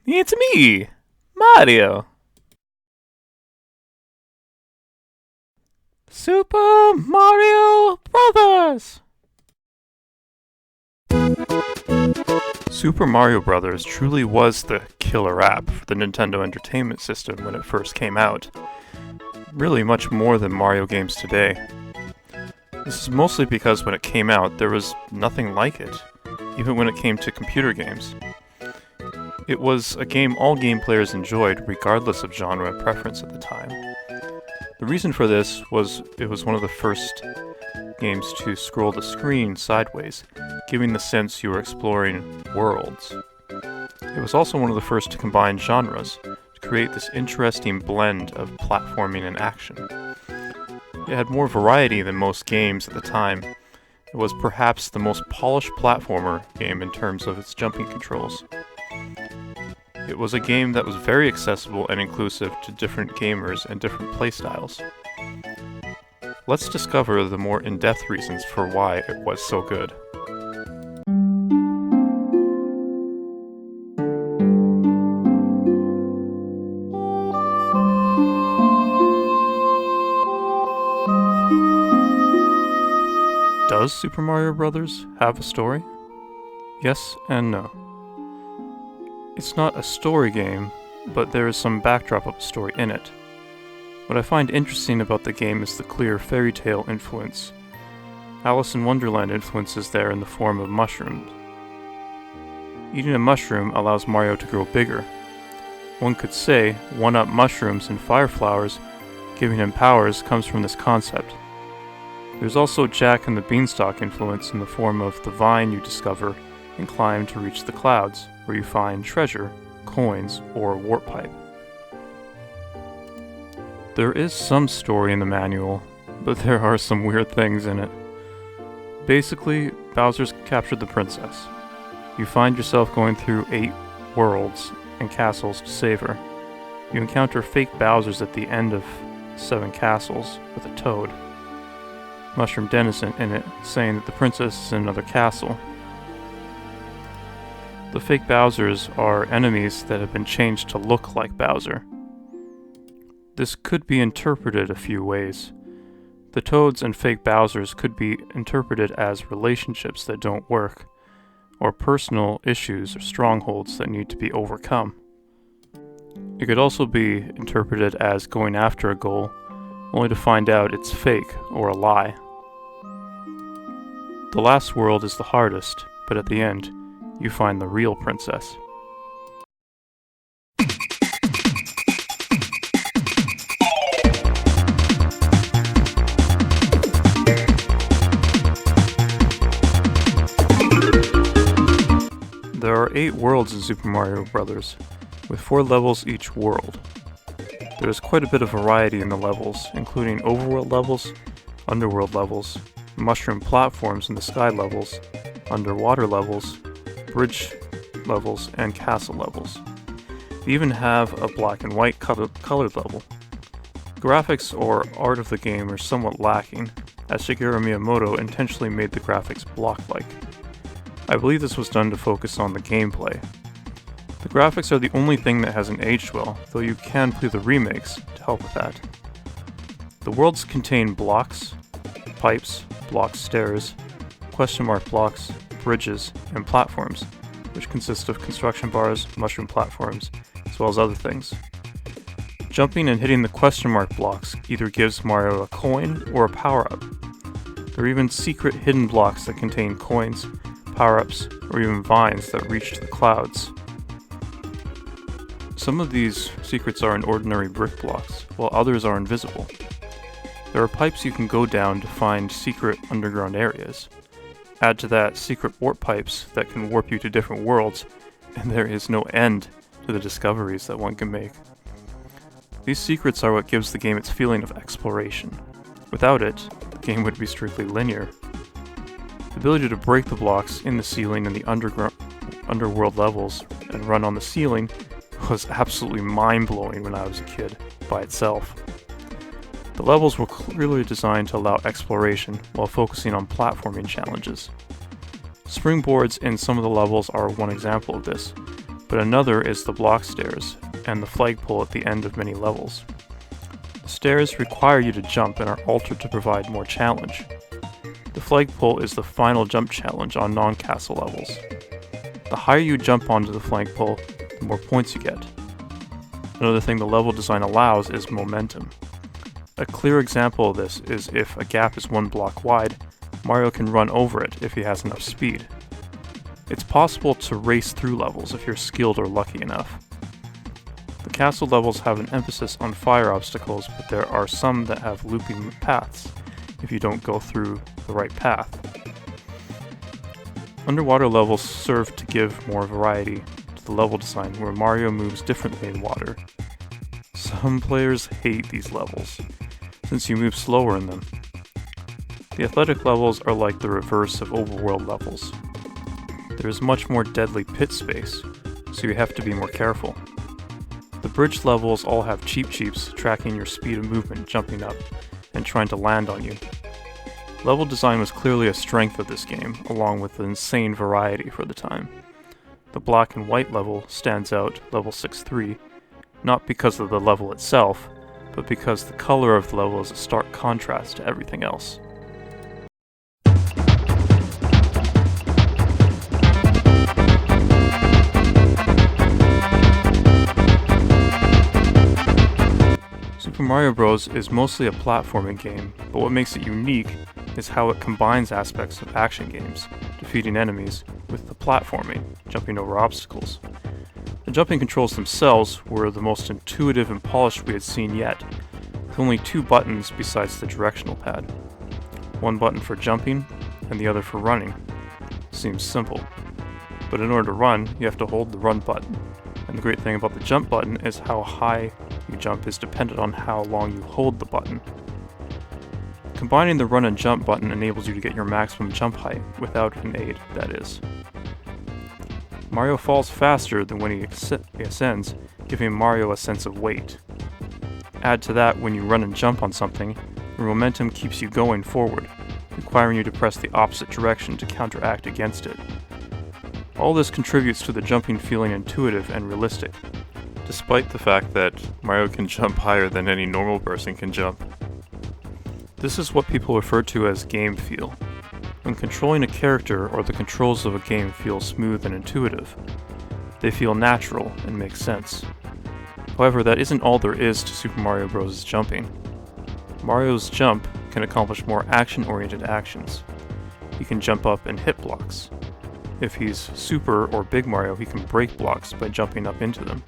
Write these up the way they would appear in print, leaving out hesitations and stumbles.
It's me, Mario. Super Mario Brothers! Super Mario Bros. Truly was the killer app for the Nintendo Entertainment System when it first came out. Really much more than Mario games today. This is mostly because when it came out, there was nothing like it, even when it came to computer games. It was a game all game players enjoyed, regardless of genre preference at the time. The reason for this was it was one of the first games to scroll the screen sideways, giving the sense you were exploring worlds. It was also one of the first to combine genres, to create this interesting blend of platforming and action. It had more variety than most games at the time. It was perhaps the most polished platformer game in terms of its jumping controls. It was a game that was very accessible and inclusive to different gamers and different playstyles. Let's discover the more in-depth reasons for why it was so good. Does Super Mario Bros. Have a story? Yes and no. It's not a story game, but there is some backdrop of a story in it. What I find interesting about the game is the clear fairy tale influence. Alice in Wonderland influence is there in the form of mushrooms. Eating a mushroom allows Mario to grow bigger. One could say one-up mushrooms and fire flowers giving him powers comes from this concept. There's also Jack and the Beanstalk influence in the form of the vine you discover and climb to reach the clouds, where you find treasure, coins, or warp pipe. There is some story in the manual, but there are some weird things in it. Basically, Bowser's captured the princess. You find yourself going through 8 worlds and castles to save her. You encounter fake Bowsers at the end of 7 castles with a toad. Mushroom Denizen in it, saying that the princess is in another castle. The fake Bowsers are enemies that have been changed to look like Bowser. This could be interpreted a few ways. The Toads and fake Bowsers could be interpreted as relationships that don't work, or personal issues or strongholds that need to be overcome. It could also be interpreted as going after a goal, only to find out it's fake or a lie. The last world is the hardest, but at the end, you find the real princess. There are 8 worlds in Super Mario Bros., with 4 levels each world. There is quite a bit of variety in the levels, including overworld levels, underworld levels, mushroom platforms in the sky levels, underwater levels, bridge levels, and castle levels. They even have a black and white colored level. Graphics or art of the game are somewhat lacking, as Shigeru Miyamoto intentionally made the graphics block-like. I believe this was done to focus on the gameplay. The graphics are the only thing that hasn't aged well, though you can play the remakes to help with that. The worlds contain blocks, pipes, block stairs, question mark blocks, bridges, and platforms, which consist of construction bars, mushroom platforms, as well as other things. Jumping and hitting the question mark blocks either gives Mario a coin or a power-up. There are even secret hidden blocks that contain coins, power-ups, or even vines that reach to the clouds. Some of these secrets are in ordinary brick blocks, while others are invisible. There are pipes you can go down to find secret underground areas. Add to that secret warp pipes that can warp you to different worlds, and there is no end to the discoveries that one can make. These secrets are what gives the game its feeling of exploration. Without it, the game would be strictly linear. The ability to break the blocks in the ceiling and the underworld levels and run on the ceiling was absolutely mind-blowing when I was a kid, by itself. The levels were clearly designed to allow exploration while focusing on platforming challenges. Springboards in some of the levels are one example of this, but another is the block stairs and the flagpole at the end of many levels. The stairs require you to jump and are altered to provide more challenge. The flagpole is the final jump challenge on non-castle levels. The higher you jump onto the flagpole, the more points you get. Another thing the level design allows is momentum. A clear example of this is if a gap is 1 block wide, Mario can run over it if he has enough speed. It's possible to race through levels if you're skilled or lucky enough. The castle levels have an emphasis on fire obstacles, but there are some that have looping paths if you don't go through the right path. Underwater levels serve to give more variety to the level design, where Mario moves differently in water. Some players hate these levels, since you move slower in them. The athletic levels are like the reverse of overworld levels. There is much more deadly pit space, so you have to be more careful. The bridge levels all have Cheep Cheeps tracking your speed of movement, jumping up, and trying to land on you. Level design was clearly a strength of this game, along with the insane variety for the time. The black and white level stands out, level 6-3, not because of the level itself, but because the color of the level is a stark contrast to everything else. Super Mario Bros. Is mostly a platforming game, but what makes it unique is how it combines aspects of action games, defeating enemies, with the platforming, jumping over obstacles. The jumping controls themselves were the most intuitive and polished we had seen yet, with only 2 buttons besides the directional pad. 1 button for jumping, and the other for running. Seems simple. But in order to run, you have to hold the run button. And the great thing about the jump button is how high you jump is dependent on how long you hold the button. Combining the run and jump button enables you to get your maximum jump height, without an aid, that is. Mario falls faster than when he ascends, giving Mario a sense of weight. Add to that when you run and jump on something, your momentum keeps you going forward, requiring you to press the opposite direction to counteract against it. All this contributes to the jumping feeling intuitive and realistic, despite the fact that Mario can jump higher than any normal person can jump. This is what people refer to as game feel. When controlling a character or the controls of a game feel smooth and intuitive, they feel natural and make sense. However, that isn't all there is to Super Mario Bros.' jumping. Mario's jump can accomplish more action-oriented actions. He can jump up and hit blocks. If he's Super or Big Mario, he can break blocks by jumping up into them.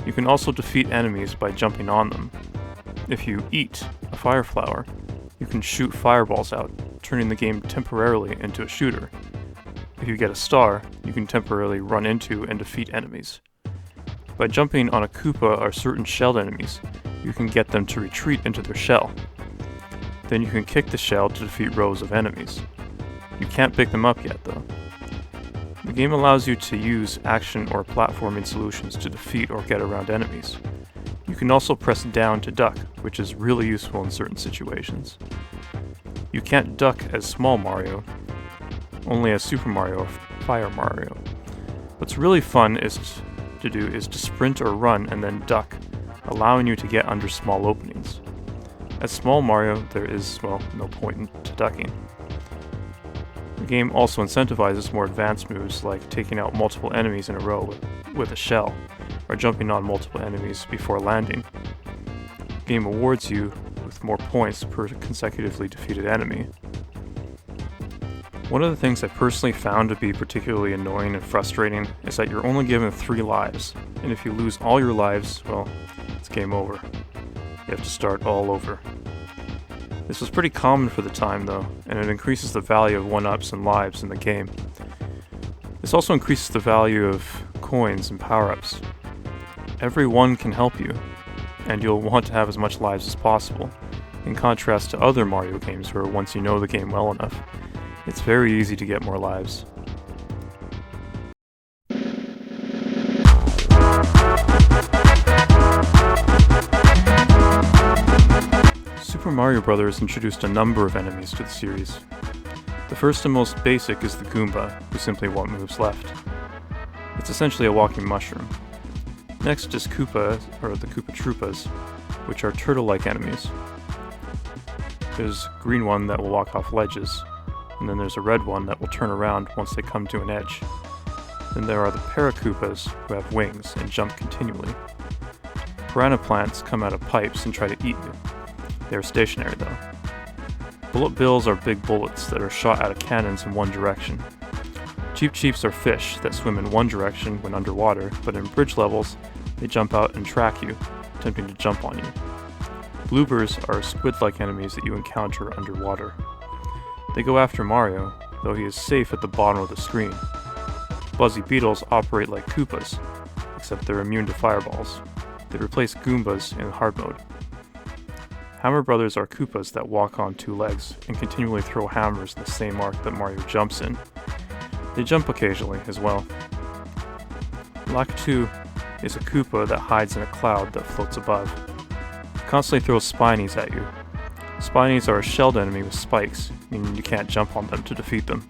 You can also defeat enemies by jumping on them. If you eat a fire flower, you can shoot fireballs out, turning the game temporarily into a shooter. If you get a star, you can temporarily run into and defeat enemies. By jumping on a Koopa or certain shelled enemies, you can get them to retreat into their shell. Then you can kick the shell to defeat rows of enemies. You can't pick them up yet though. The game allows you to use action or platforming solutions to defeat or get around enemies. You can also press down to duck, which is really useful in certain situations. You can't duck as Small Mario, only as Super Mario or Fire Mario. What's really fun to do is to sprint or run and then duck, allowing you to get under small openings. As Small Mario, there is, no point to ducking. The game also incentivizes more advanced moves like taking out multiple enemies in a row with a shell, or jumping on multiple enemies before landing. The game awards you with more points per consecutively defeated enemy. One of the things I personally found to be particularly annoying and frustrating is that you're only given 3 lives, and if you lose all your lives, it's game over. You have to start all over. This was pretty common for the time though, and it increases the value of 1-ups and lives in the game. This also increases the value of coins and power-ups. Every one can help you, and you'll want to have as much lives as possible, in contrast to other Mario games where once you know the game well enough, it's very easy to get more lives. Super Mario Bros. Introduced a number of enemies to the series. The first and most basic is the Goomba, who simply want moves left. It's essentially a walking mushroom. Next is Koopa, or the Koopa Troopas, which are turtle-like enemies. There's a green one that will walk off ledges, and then there's a red one that will turn around once they come to an edge. Then there are the Parakoopas, who have wings and jump continually. Piranha plants come out of pipes and try to eat you. They are stationary though. Bullet bills are big bullets that are shot out of cannons in one direction. Cheep Cheeps are fish that swim in one direction when underwater, but in bridge levels, they jump out and track you, attempting to jump on you. Bloopers are squid-like enemies that you encounter underwater. They go after Mario, though he is safe at the bottom of the screen. Buzzy Beetles operate like Koopas, except they're immune to fireballs. They replace Goombas in hard mode. Hammer Brothers are Koopas that walk on two legs and continually throw hammers in the same arc that Mario jumps in. They jump occasionally as well. Lakitu is a Koopa that hides in a cloud that floats above. He constantly throws Spinies at you. Spinies are a shelled enemy with spikes, meaning you can't jump on them to defeat them.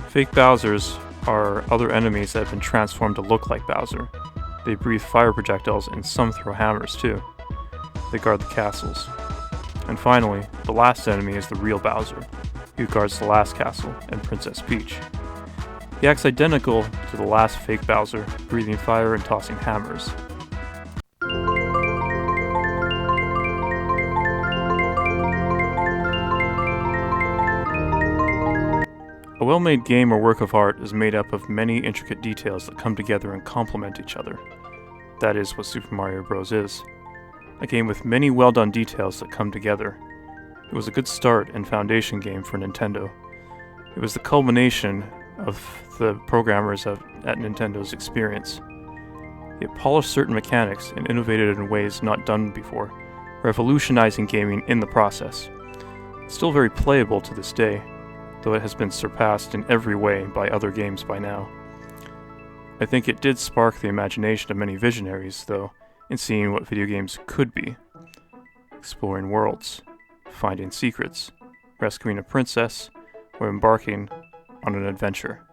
Fake Bowsers are other enemies that have been transformed to look like Bowser. They breathe fire projectiles and some throw hammers too. They guard the castles. And finally, the last enemy is the real Bowser, who guards the last castle and Princess Peach. He acts identical to the last fake Bowser, breathing fire and tossing hammers. A well-made game or work of art is made up of many intricate details that come together and complement each other. That is what Super Mario Bros. Is. A game with many well-done details that come together. It was a good start and foundation game for Nintendo. It was the culmination of the programmers at Nintendo's experience. It polished certain mechanics and innovated in ways not done before, revolutionizing gaming in the process. It's still very playable to this day, though it has been surpassed in every way by other games by now. I think it did spark the imagination of many visionaries, though, in seeing what video games could be. Exploring worlds, finding secrets, rescuing a princess, or embarking on an adventure.